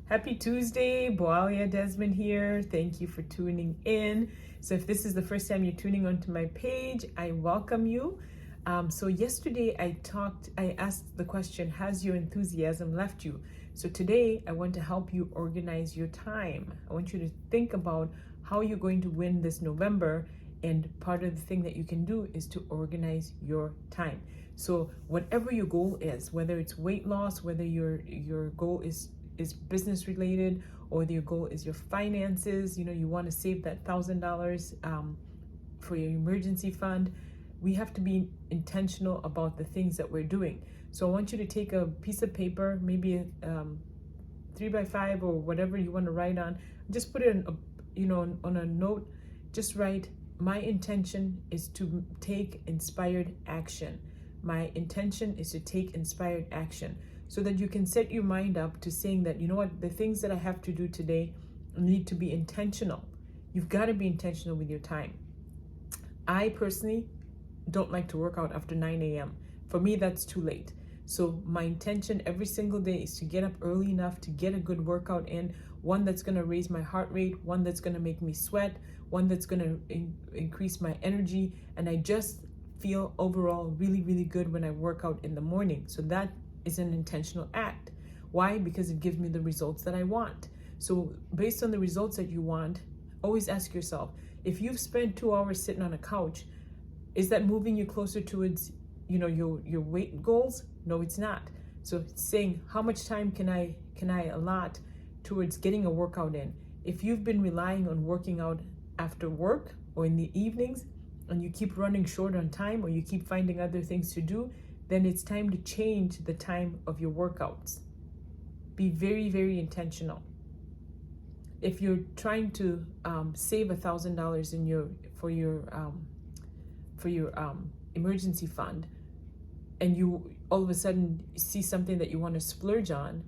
Happy Tuesday, Boalia Desmond here. Thank you for tuning in. So if this is the first time you're tuning onto my page, I welcome you. So yesterday I asked the question, has your enthusiasm left you? So today I want to help you organize your time. I want you to think about how you're going to win this November, and part of the thing that you can do is to organize your time. So whatever your goal is, whether it's weight loss, whether your goal is business related, or your goal is your finances, you want to save that $1,000 for your emergency fund, we have to be intentional about the things that we're doing. So I want you to take a piece of paper, maybe a 3x5 or whatever you want to write on. Just put it on a note. Just write, my intention is to take inspired action. My intention is to take inspired action, so that you can set your mind up to saying that, you know what, the things that I have to do today need to be intentional. You've got to be intentional with your time. I personally don't like to work out after 9 a.m. For me, that's too late. So my intention every single day is to get up early enough to get a good workout in, one that's going to raise my heart rate, one that's going to make me sweat, one that's going to increase my energy, and I just feel overall really, really good when I work out in the morning. So that is an intentional act. Why? Because it gives me the results that I want. So based on the results that you want, always ask yourself, if you've spent 2 hours sitting on a couch, is that moving you closer towards your weight goals? No, it's not. So it's saying, how much time can I allot towards getting a workout in? If you've been relying on working out after work or in the evenings, and you keep running short on time, or you keep finding other things to do, then it's time to change the time of your workouts. Be very, very intentional. If you're trying to save $1,000 for your emergency fund, and you all of a sudden see something that you want to splurge on,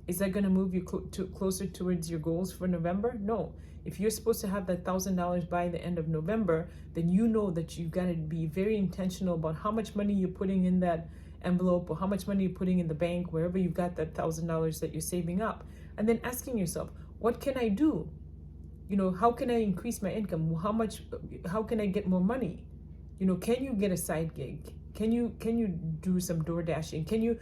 is that going to move you closer towards your goals for November? No. If you're supposed to have that $1,000 by the end of November, then you know that you've got to be very intentional about how much money you're putting in that envelope, or how much money you're putting in the bank, wherever you've got that $1,000 that you're saving up. And then asking yourself, what can I do? How can I increase my income? How can I get more money? Can you get a side gig? Can you do some door dashing? Can you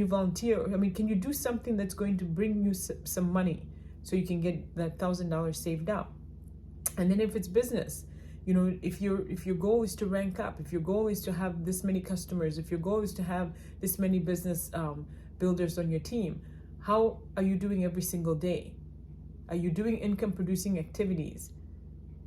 volunteer? Can you do something that's going to bring you some money, so you can get that $1,000 saved up? And then if it's business, if your goal is to rank up, if your goal is to have this many customers, if your goal is to have this many business builders on your team, how are you doing every single day? Are you doing income producing activities?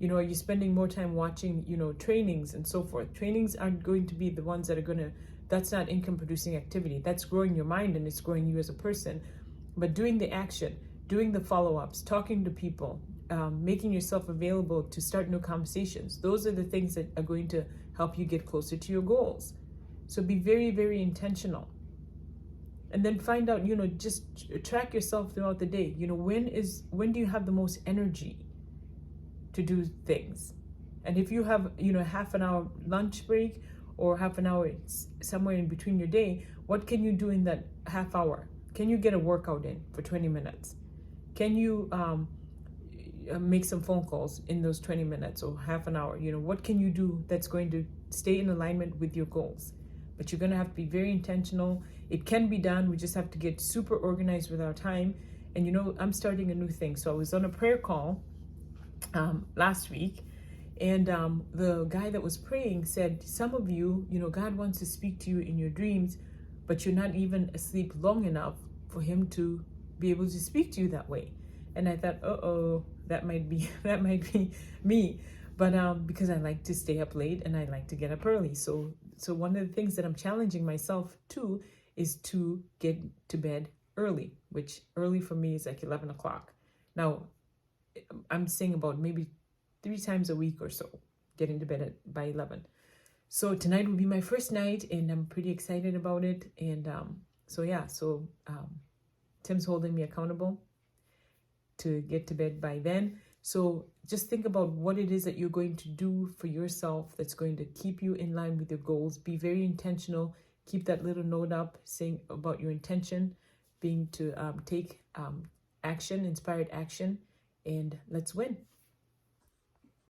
Are you spending more time watching, trainings and so forth? Trainings aren't going to be the ones that are that's not income producing activity. That's growing your mind and it's growing you as a person. But doing the action, doing the follow-ups, talking to people, making yourself available to start new conversations, those are the things that are going to help you get closer to your goals. So be very, very intentional. And then find out, just track yourself throughout the day. When do you have the most energy to do things? And if you have half an hour lunch break, or half an hour somewhere in between your day, what can you do in that half hour? Can you get a workout in for 20 minutes? Can you make some phone calls in those 20 minutes or half an hour? What can you do that's going to stay in alignment with your goals? But you're going to have to be very intentional. It can be done. We just have to get super organized with our time. And I'm starting a new thing. So I was on a prayer call last week, and the guy that was praying said, some of you, God wants to speak to you in your dreams, but you're not even asleep long enough for him to be able to speak to you that way. And I thought, that might be me. But because I like to stay up late and I like to get up early. So one of the things that I'm challenging myself to is to get to bed early, which early for me is like 11 o'clock. Now, I'm saying about maybe 3 times a week or so, getting to bed by 11. So tonight will be my first night, and I'm pretty excited about it. And so Tim's holding me accountable to get to bed by then. So just think about what it is that you're going to do for yourself that's going to keep you in line with your goals. Be very intentional. Keep that little note up saying about your intention being to take action, inspired action, and let's win.